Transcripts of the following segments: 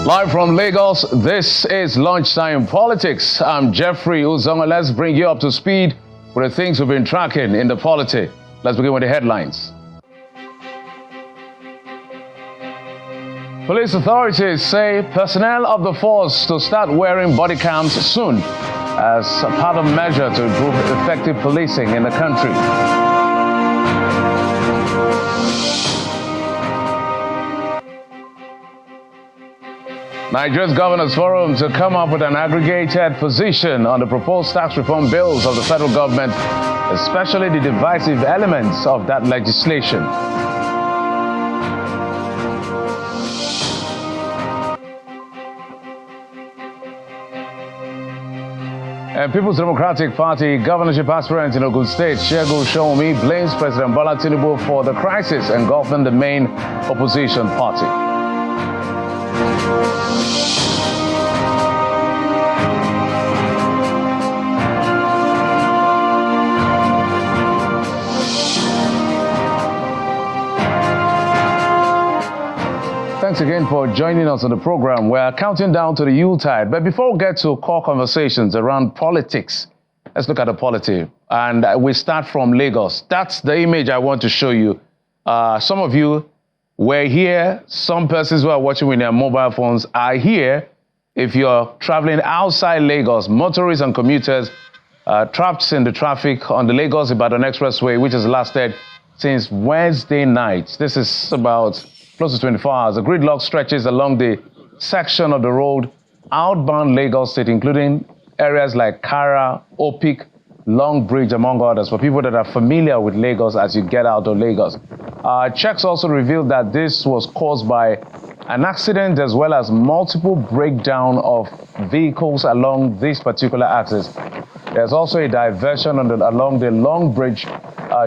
Live from Lagos, this is Lunchtime Politics. I'm Jeffrey Uzonga. Let's bring you up to speed with the things we've been tracking in the polity. Let's begin with the headlines. Police authorities say personnel of the force to start wearing body cams soon as a part of measure to improve effective policing in the country. Nigeria's Governors Forum to come up with an aggregated position on the proposed tax reform bills of the federal government, especially the divisive elements of that legislation. And People's Democratic Party governorship aspirant in Ogun State, Segun Shomi, blames President Bola Tinubu for the crisis engulfing the main opposition party. Thanks again for joining us on the program. We're counting down to the Yuletide. But before we get to core conversations around politics, let's look at the polity. And we start from Lagos. That's the image I want to show you. Some of you were here. Some persons who are watching with their mobile phones are here. If you're traveling outside Lagos, motorists and commuters trapped in the traffic on the Lagos-Ibadan Expressway, which has lasted since Wednesday night. This is about close to 24 hours. The gridlock stretches along the section of the road outbound Lagos State, including areas like Kara, Opik, Long Bridge, among others, for people that are familiar with Lagos as you get out of Lagos. Checks also revealed that this was caused by an accident as well as multiple breakdown of vehicles along this particular axis. There's also a diversion along the Long Bridge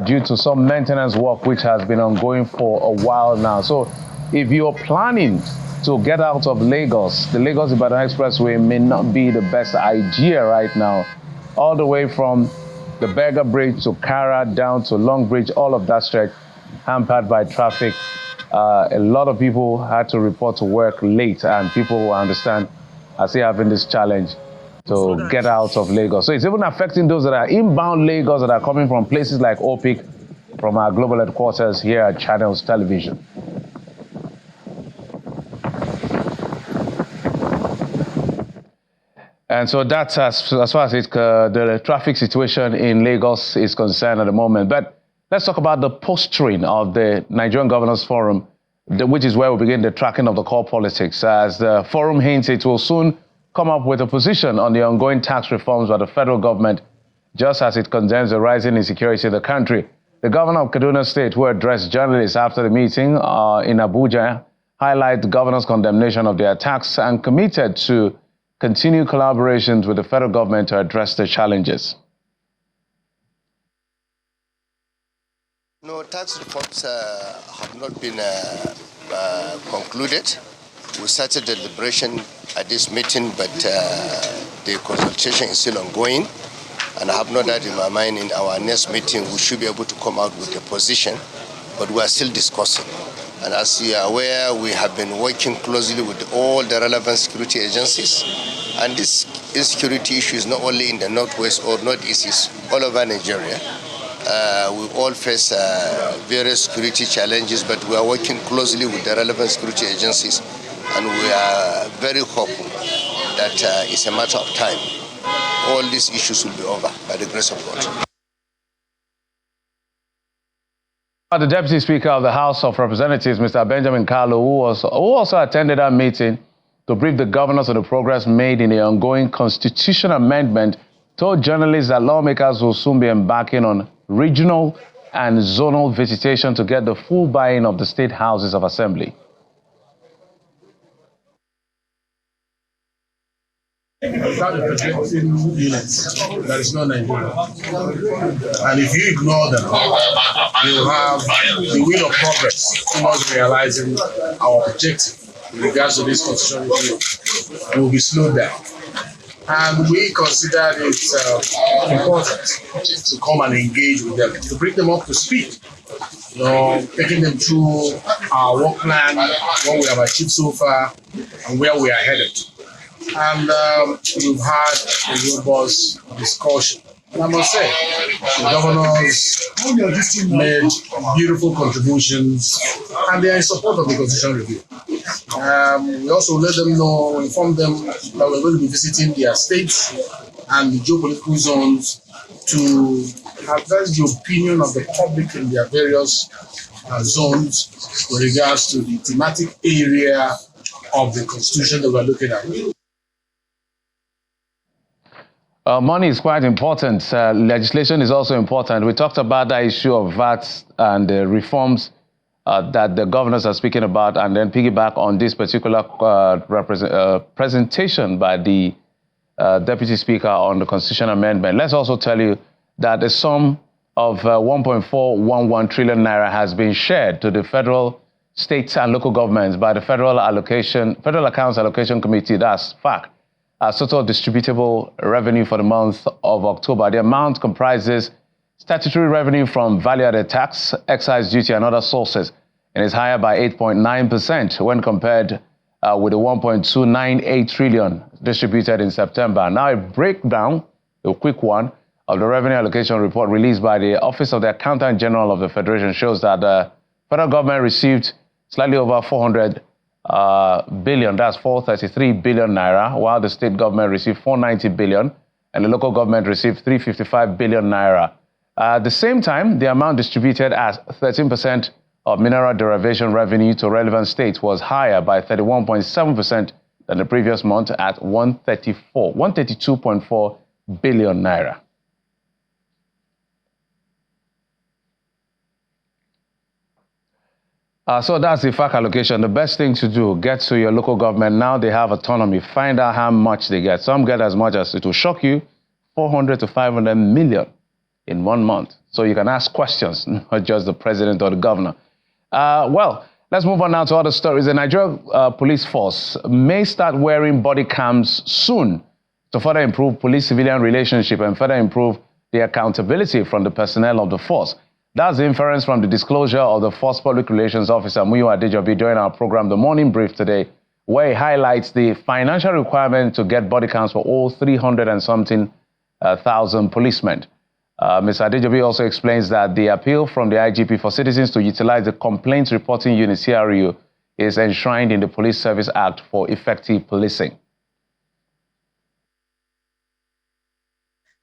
due to some maintenance work which has been ongoing for a while now. So if you're planning to get out of Lagos, the Lagos-Ibadan Expressway may not be the best idea right now. All the way from the Berger Bridge to Kara down to Long Bridge, all of that stretch hampered by traffic. A lot of people had to report to work late, and people who understand are still having this challenge to get out of Lagos. So it's even affecting those that are inbound Lagos that are coming from places like Opik, from our global headquarters here at Channels Television. And so that's as far as the traffic situation in Lagos is concerned at the moment. But let's talk about the posturing of the Nigerian Governors Forum, which is where we begin the tracking of the core politics. As the forum hints, it will soon come up with a position on the ongoing tax reforms by the federal government, just as it condemns the rising insecurity in the country. The governor of Kaduna State, who addressed journalists after the meeting in Abuja, highlighted the governor's condemnation of the attacks and committed to continue collaborations with the federal government to address the challenges. No, tax reforms have not been concluded. We started the deliberation at this meeting, but the consultation is still ongoing. And I have no doubt in my mind in our next meeting we should be able to come out with a position, but we are still discussing. And as you are aware, we have been working closely with all the relevant security agencies. And this insecurity issue is not only in the northwest or northeast, it's all over Nigeria. We all face various security challenges, but we are working closely with the relevant security agencies. And we are very hopeful that it's a matter of time. All these issues will be over by the grace of God. The Deputy Speaker of the House of Representatives, Mr. Benjamin Kalu, who also attended our meeting to brief the governors of the progress made in the ongoing constitutional amendment, told journalists that lawmakers will soon be embarking on regional and zonal visitation to get the full buy-in of the state houses of assembly. Without the protecting units, there is no Nigeria. And if you ignore them, you have the wheel of progress towards realizing our objective in regards to this constitutional review will be slowed down. And we consider it important to come and engage with them, to bring them up to speed taking them through our work plan, what we have achieved so far, and where we are headed. And we've had a robust discussion. And I must say, the governors made beautiful contributions, and they are in support of the constitution review. We also let them know, inform them that we're going to be visiting their states and the geopolitical zones to address the opinion of the public in their various zones with regards to the thematic area of the constitution that we're looking at. Money is quite important. Legislation is also important. We talked about the issue of VAT and the reforms that the governors are speaking about, and then piggyback on this particular presentation by the Deputy Speaker on the Constitution Amendment. Let's also tell you that the sum of 1.411 trillion naira has been shared to the federal, states, and local governments by the Federal Accounts Allocation Committee, that's FAAC. Total distributable revenue for the month of October. The amount comprises statutory revenue from value-added tax, excise duty, and other sources, and is higher by 8.9% when compared with the 1.298 trillion distributed in September. Now, a breakdown, a quick one, of the revenue allocation report released by the Office of the Accountant General of the Federation shows that the federal government received slightly over 400 billion, that's 433 billion naira, while the state government received 490 billion and the local government received 355 billion naira. At the same time, the amount distributed as 13% of mineral derivation revenue to relevant states was higher by 31.7% than the previous month at 132.4 billion naira. So that's the FAAC allocation. The best thing to do, get to your local government. Now they have autonomy. Find out how much they get. Some get as much as, it will shock you, 400 to 500 million in 1 month. So you can ask questions, not just the president or the governor. Well, let's move on now to other stories. The Nigerian police force may start wearing body cams soon to further improve police-civilian relationship and further improve the accountability from the personnel of the force. That's the inference from the disclosure of the Force Public Relations Officer, Muyiwa Adejobi, during our program, The Morning Brief today, where he highlights the financial requirement to get body counts for all 300 and something thousand policemen. Ms. Adejobi also explains that the appeal from the IGP for citizens to utilize the Complaints Reporting Unit, CRU, is enshrined in the Police Service Act for effective policing.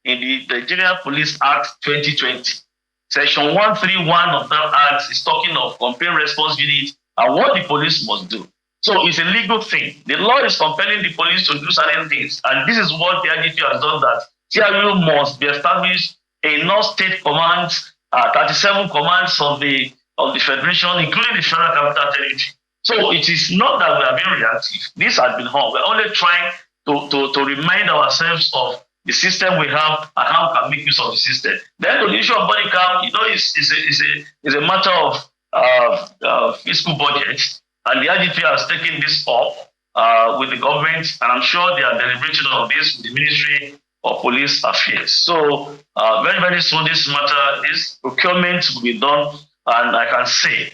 In the Nigerian Police Act 2020, Section 131 of that act is talking of complaint response unit and what the police must do. So it's a legal thing. The law is compelling the police to do certain things. And this is what the IGP has done, that CRU must be established in all state commands, 37 commands of the Federation, including the Federal Capital Territory. So it is not that we are being reactive. This has been done. We're only trying to remind ourselves of the system we have and how we can make use of the system. Then the issue of body cam, is a matter of fiscal budget, and the IGP has taken this up with the government, and I'm sure they are deliberating on this with the Ministry of Police Affairs. So very, very soon this procurement will be done, and I can say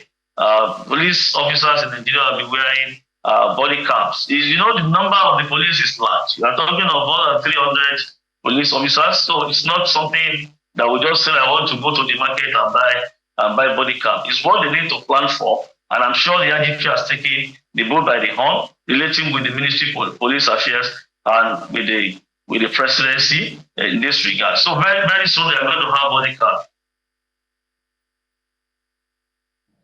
police officers in Nigeria will be wearing body cams. The number of the police is large. We are talking of more than 300 police officers, so it's not something that we just say, I want to go to the market and buy body cam. It's what they need to plan for, and I'm sure the IGP has taken the bull by the horn, relating with the Ministry of Police Affairs and with the presidency in this regard. So very, very soon they are going to have body cam.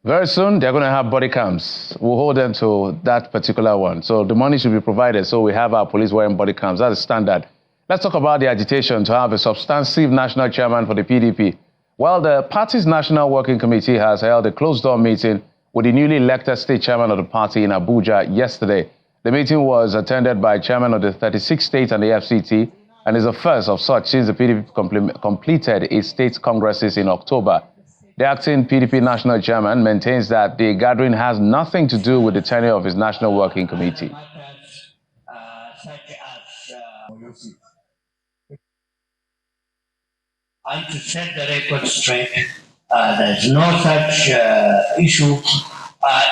Very soon they're going to have body cams. We'll hold them to that particular one. So the money should be provided, so we have our police wearing body cams. That's a standard. Let's talk about the agitation to have a substantive national chairman for the PDP. Well, the party's National Working Committee has held a closed-door meeting with the newly elected state chairman of the party in Abuja yesterday. The meeting was attended by chairman of the 36 states and the FCT, and is the first of such since the PDP completed its state congresses in October. The acting PDP national chairman maintains that the gathering has nothing to do with the tenure of his National Working Committee. And to set the record straight, There's no such issue.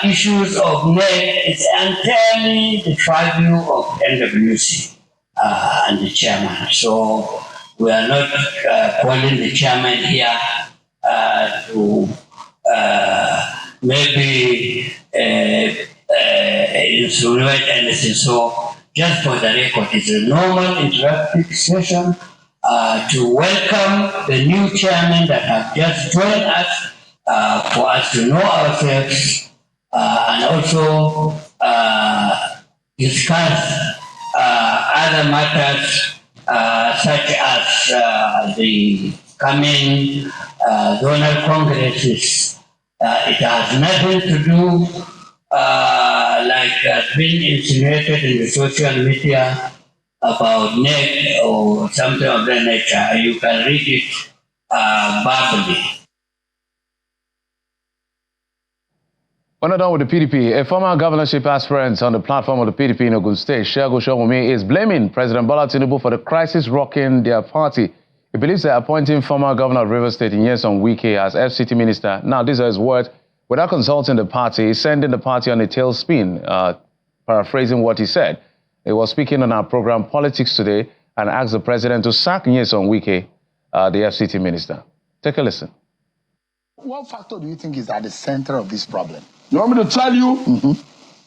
Issues of NEC is entirely the purview of NWC and the chairman. So we are not calling the chairman here to maybe insinuate anything. So just for the record, it's a normal interactive session to welcome the new chairman that have just joined us for us to know ourselves and also discuss other matters such as the coming zonal congresses. It has nothing to do like being insinuated in the social media about NEC or something of that nature. You can read it verbally. We're not done with the PDP. A former governorship aspirant on the platform of the PDP in Ogun State, Segun Showunmi, is blaming President Bola Tinubu for the crisis rocking their party. He believes that appointing former governor of Rivers State Nyesom Wike as FCT minister, now these are his words, without consulting the party, sending the party on a tailspin, paraphrasing what he said. He was speaking on our program Politics Today and asked the president to sack Nyesom Wike, the FCT minister. Take a listen. What factor do you think is at the center of this problem? You want me to tell you?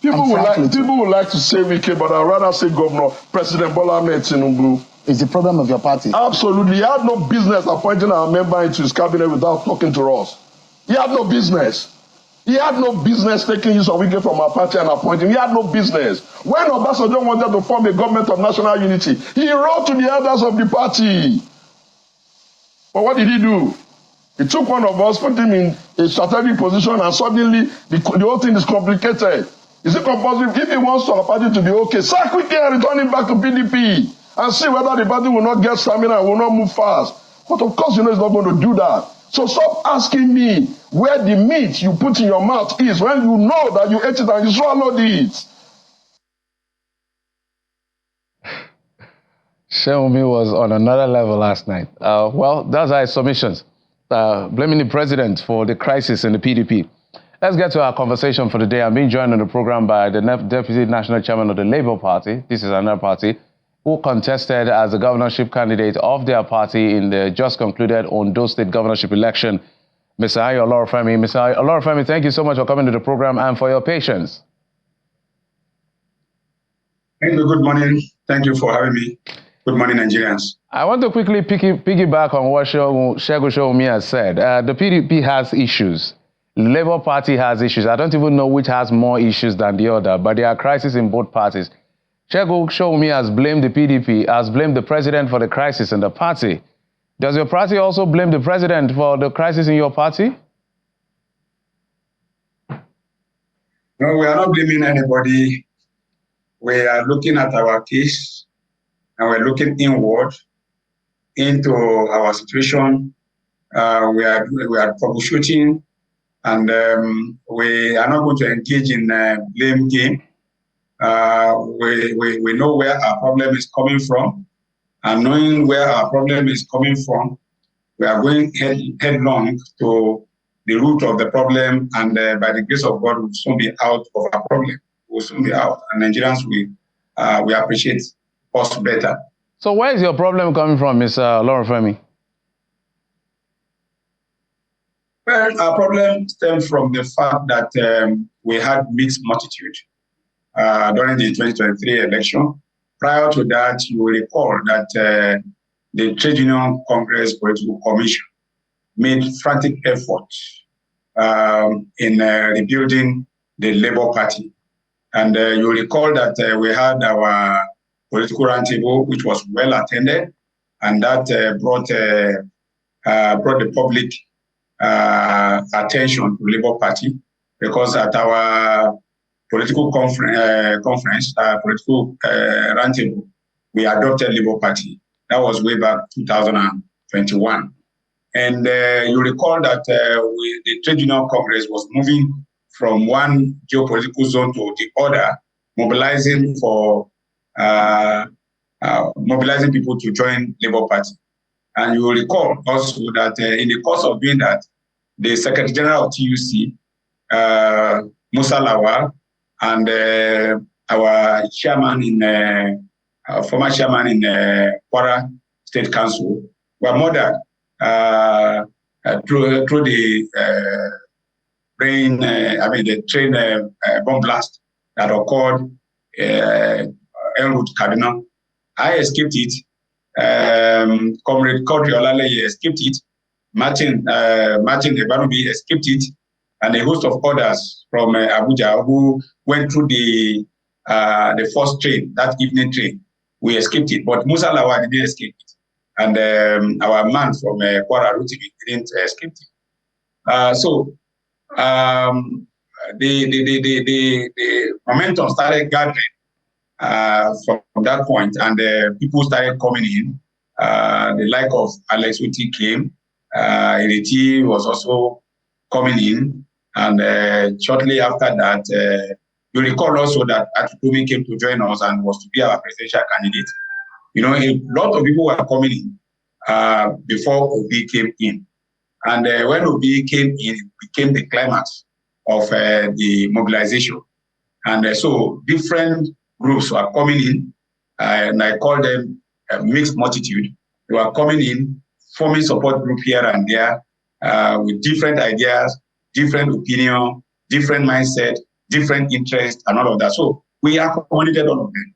People would like to say Wike, but I'd rather say Governor President Bola Ahmed Tinubu. Is the problem of your party? Absolutely. He had no business appointing our member into his cabinet without talking to us. He had no business. He had no business taking Nyesom Wike from our party and appointing. He had no business. When Obasanjo wanted to form a government of national unity, he wrote to the elders of the party. But what did he do? He took one of us, put him in a strategic position, and suddenly the whole thing is complicated. Is it compulsory? If he wants our party to be okay, sack Wike and return him back to PDP and see whether the party will not get stamina and will not move fast. But of course, you know he's not going to do that. So stop asking me where the meat you put in your mouth is when you know that you ate it and you swallowed it. Showunmi was on another level last night. Well, those are his submissions. Blaming the president for the crisis in the PDP. Let's get to our conversation for the day. I'm being joined on the program by the Deputy National Chairman of the Labour Party. This is another party who contested as the governorship candidate of their party in the just concluded Ondo State governorship election, Mr. Ayo Olorofemi. Mr. Olorofemi, thank you so much for coming to the program and for your patience. Thank you. Good morning. Thank you for having me. Good morning, Nigerians. I want to quickly piggyback on what Segun Showunmi has said. The PDP has issues. The Labour Party has issues. I don't even know which has more issues than the other, but there are crises in both parties. Segun Showunmi has blamed the PDP, has blamed the president for the crisis in the party. Does your party also blame the president for the crisis in your party? No, we are not blaming anybody. We are looking at our case and we're looking inward into our situation. We are troubleshooting, and we are not going to engage in blame game. We know where our problem is coming from, and knowing where our problem is coming from, we are going headlong to the root of the problem, and by the grace of God, we'll soon be out of our problem. We'll soon be out, and Nigerians we appreciate us better. So where is your problem coming from, Mr. Olorofemi? Well, our problem stems from the fact that we had mixed multitude during the 2023 election. Prior to that, you will recall that the Trade Union Congress Political Commission made frantic efforts in rebuilding the Labour Party. And you recall that we had our political roundtable, which was well attended, and that brought the public attention to Labour Party, because at our political conference, political roundtable, we adopted Labour Party. That was way back 2021. And you recall that the Trade Union Congress was moving from one geopolitical zone to the other, mobilizing people to join Labour Party. And you will recall also that in the course of doing that, the Secretary General of TUC, Musa Lawal, and our chairman former chairman in Kwara State Council were murdered through the train bomb blast that occurred en route Kaduna. I escaped it. Comrade Kodri Olaleye escaped it. Martin Ebanubi escaped it, and a host of others from Abuja who went through the first train, that evening train. We escaped it, but Musa Lawal didn't escape it, and our man from Kwara Rotimi didn't escape it. The momentum started gathering from that point, and people started coming in. The like of Alex Oti came. Ireti was also coming in, and shortly after that, you recall also that Atutomi came to join us and was to be our presidential candidate. You know, a lot of people were coming in before Obi came in, and when Obi came in, it became the climax of the mobilization, and so different groups were coming in, and I call them a mixed multitude. They were coming in, forming support group here and there with different ideas, different opinion, different mindset, different interests, and all of that. So we accommodated all of them.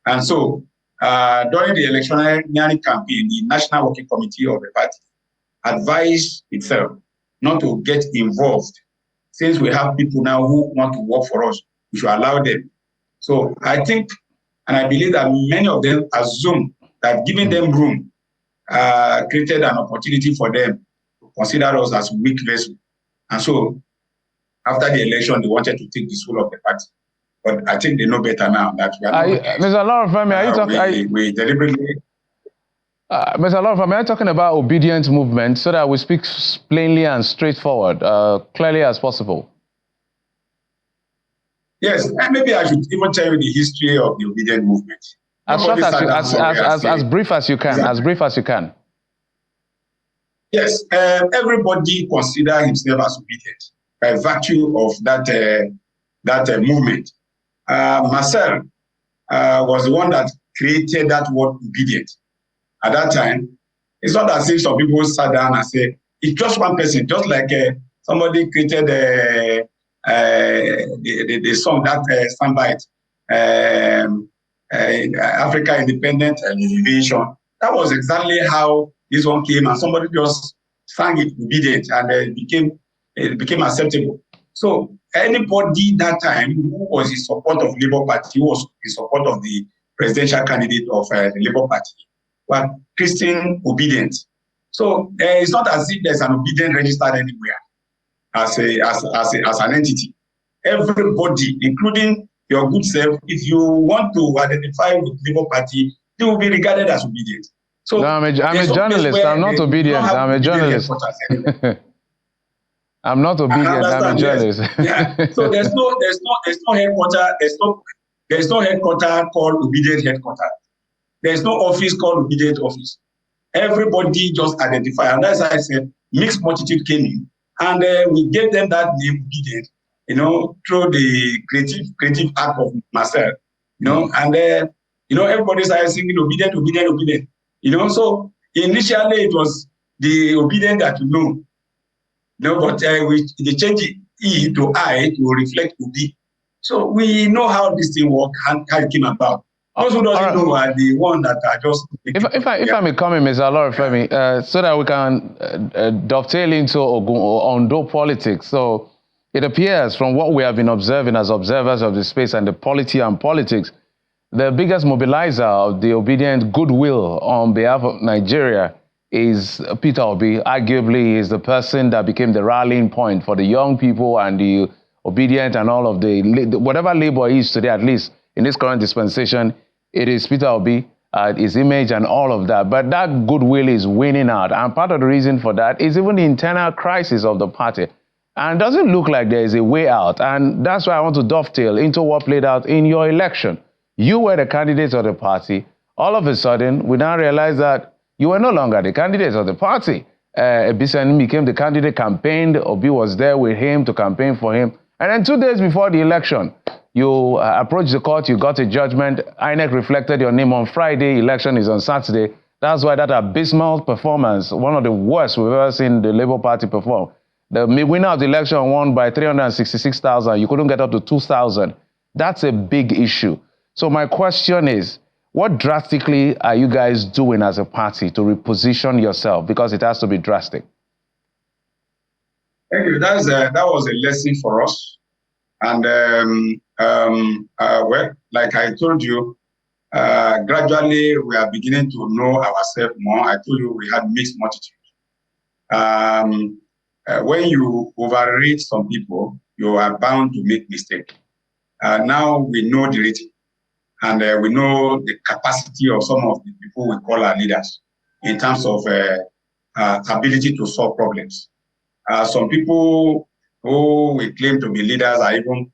And so during the electioneering campaign, the National Working Committee of the party advised itself not to get involved. Since we have people now who want to work for us, we should allow them. So I think, and I believe that many of them assume that giving them room created an opportunity for them to consider us as weak vessel. And so after the election, they wanted to take the soul of the party. But I think they know better now that we are not. Mr. Olorunfemi, are you talking? We deliberately. Mr. Olorunfemi, are you talking about obedient movement so that we speak plainly and straightforward, clearly as possible? Yes, and maybe I should even tell you the history of the obedient movement. As brief as you can. Exactly. As brief as you can. Yes, everybody considers himself as obedient by virtue of that movement. Marcel was the one that created that word obedient. At that time, it's not as if some people sat down and said, it's just one person, just like somebody created the song, that soundbite, Africa Independent Innovation. That was exactly how this one came, and somebody just sang it obedient, and it became acceptable. So anybody that time who was in support of Labour Party, who was in support of the presidential candidate of the Labour Party, were Christian obedient. So it's not as if there's an obedient registered anywhere as an entity. Everybody, including your good self, if you want to identify with the Labour Party, they will be regarded as obedient. So no, I'm a journalist. I'm not obedient. I'm a journalist. I'm not obedient. I'm a journalist. Yeah. So there's no headquarter. There's no headquarter called obedient headquarter. There's no office called obedient office. Everybody just identify, and as I said, mixed multitude came in, and we gave them that name obedient. You know, through the creative act of Marcel. You know, and everybody started singing obedient, obedient, obedient. You know, so initially it was the obedient that you know. But they changed E to I to reflect Obi. So we know how this thing works and how it came about. Also doesn't know are the one that are just... If I may come in, Mr. Olorunfemi, so that we can dovetail into Ondo politics. So it appears from what we have been observing as observers of the space and the polity and politics, the biggest mobilizer of the obedient goodwill on behalf of Nigeria is Peter Obi. Arguably, is the person that became the rallying point for the young people and the obedient and all of whatever Labour is today, at least in this current dispensation, it is Peter Obi, his image and all of that. But that goodwill is winning out. And part of the reason for that is even the internal crisis of the party. And it doesn't look like there is a way out. And that's why I want to dovetail into what played out in your election. You were the candidate of the party. All of a sudden, we now realize that you were no longer the candidate of the party. Ebisen became the candidate, campaigned. Obi was there with him to campaign for him. And then 2 days before the election, you approached the court, you got a judgment. INEC reflected your name on Friday. Election is on Saturday. That's why that abysmal performance, one of the worst we've ever seen the Labour Party perform. The winner of the election won by 366,000. You couldn't get up to 2,000. That's a big issue. So my question is, what drastically are you guys doing as a party to reposition yourself? Because it has to be drastic. Thank you. That was a lesson for us. And well, like I told you, gradually we are beginning to know ourselves more. I told you we had mixed multitude. When you overrate some people, you are bound to make mistakes. Now we know the rating, and we know the capacity of some of the people we call our leaders in terms of ability to solve problems. Some people who we claim to be leaders are even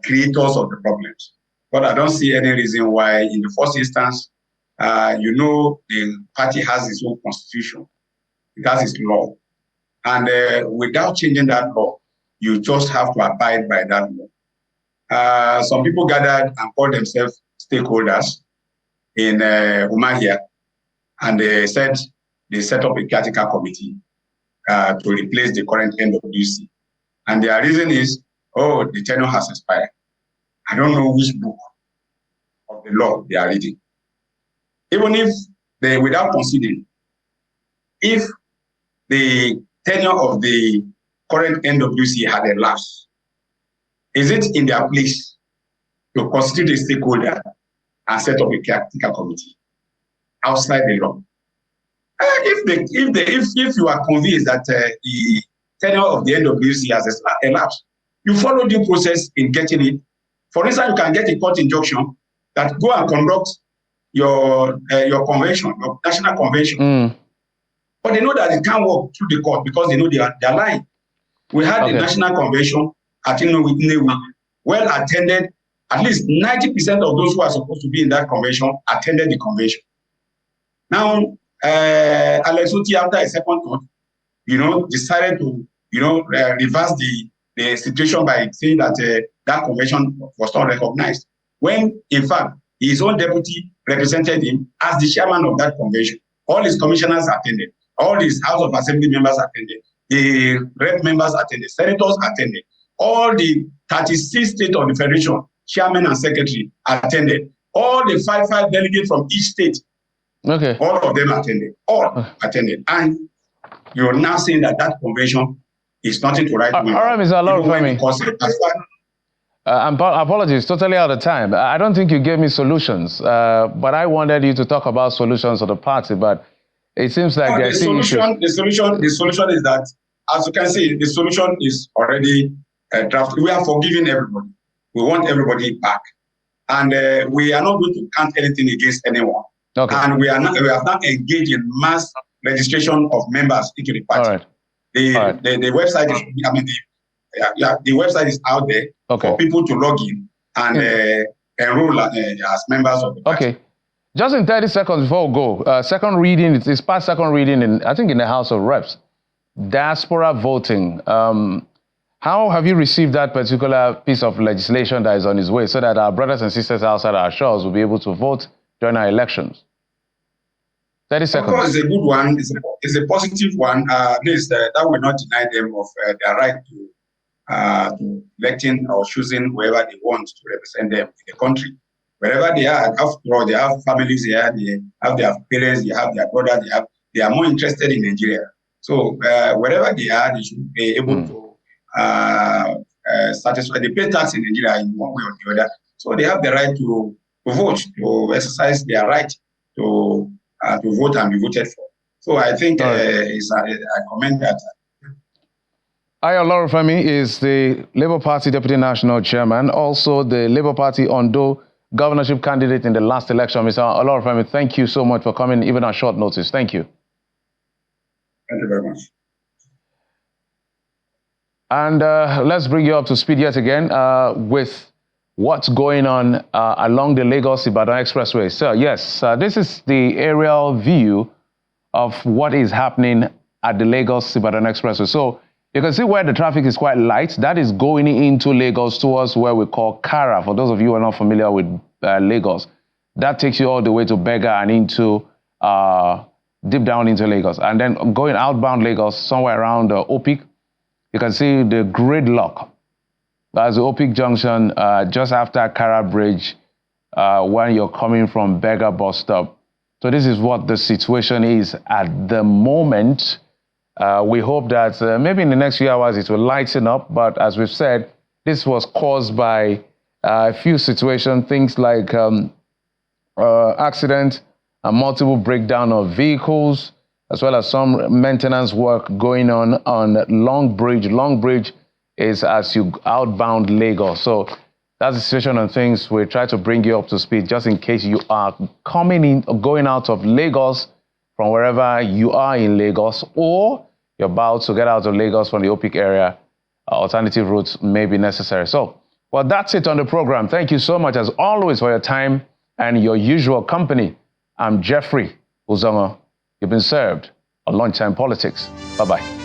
creators of the problems. But I don't see any reason why, in the first instance, the party has its own constitution. It has its law. And without changing that law, you just have to abide by that law. Some people gathered and called themselves stakeholders in Umahia, and they said they set up a caretaker committee to replace the current NWC. And their reason is, the tenure has expired. I don't know which book of the law they are reading. Even if they, without considering, if the tenure of the current NWC had elapsed, is it in their place to constitute a stakeholder and set up a caretaker committee outside the law? If you are convinced that the tenure of the NWC has elapsed, you follow due process in getting it. For instance, you can get a court injunction that go and conduct your convention, your national convention. But they know that they can't walk through the court because they know they are lying. We had the national convention at Inewi, well attended. At least 90% of those who are supposed to be in that convention attended the convention. Now, Alex Oti, after a second thought, decided to, reverse the situation by saying that that convention was not recognized. When, in fact, his own deputy represented him as the chairman of that convention. All his commissioners attended. All his House of Assembly members attended. The rep members attended. Senators attended. All the 36 states of the Federation, chairman and secretary, attended. All the 5 delegates from each state, all of them attended. All attended. And you're now saying that convention is nothing to write with. All right, Mr. Olorunfemi. Apologies, totally out of time. I don't think you gave me solutions, but I wanted you to talk about solutions of the party, but it seems like the solution is that, as you can see, the solution is already drafted. We are forgiving everybody. We want everybody back. And we are not going to count anything against anyone. And we have not engaged in mass registration of members into the party. The website is, the website is out there for people to log in and enroll as members of the party. Just in 30 seconds before we go, second reading, it's past second reading, in the House of Reps. Diaspora voting. How have you received that particular piece of legislation that is on its way so that our brothers and sisters outside our shores will be able to vote during our elections? 30 seconds. Of course, it's a good one. It's a positive one. At least that will not deny them of their right to electing or choosing whoever they want to represent them in the country. Wherever they are, after all, they have families here, they have their parents, they have their brothers, they are more interested in Nigeria. So wherever they are, they should be able to satisfy. They pay tax in Nigeria in one way or the other. So they have the right to vote, to exercise their right to vote and be voted for. So I think I commend that. Ayo Olorunfemi is the Labour Party Deputy National Chairman, also the Labour Party Ondo governorship candidate in the last election. Mr. Olorunfemi, thank you so much for coming, even on short notice. Thank you. Thank you very much. And let's bring you up to speed yet again with what's going on along the Lagos-Ibadan Expressway. So, yes, this is the aerial view of what is happening at the Lagos-Ibadan Expressway. So you can see where the traffic is quite light. That is going into Lagos towards where we call Kara. For those of you who are not familiar with Lagos, that takes you all the way to Bega and into deep down into Lagos. And then going outbound Lagos, somewhere around Opik, you can see the Gridlock. That's the Opik Junction just after Kara Bridge when you're coming from Bega bus stop. So this is what the situation is at the moment. We hope that maybe in the next few hours it will lighten up. But as we've said, this was caused by a few situations, things like accident, a multiple breakdown of vehicles, as well as some maintenance work going on Long Bridge. Long Bridge is as you outbound Lagos. So that's the situation on things. We try to bring you up to speed just in case you are coming in or going out of Lagos from wherever you are in Lagos, or you're about to get out of Lagos from the Opik area. Alternative routes may be necessary. So, well, that's it on the program. Thank you so much, as always, for your time and your usual company. I'm Jeffrey Uzongo. You've been served on Lunchtime Politics. Bye-bye.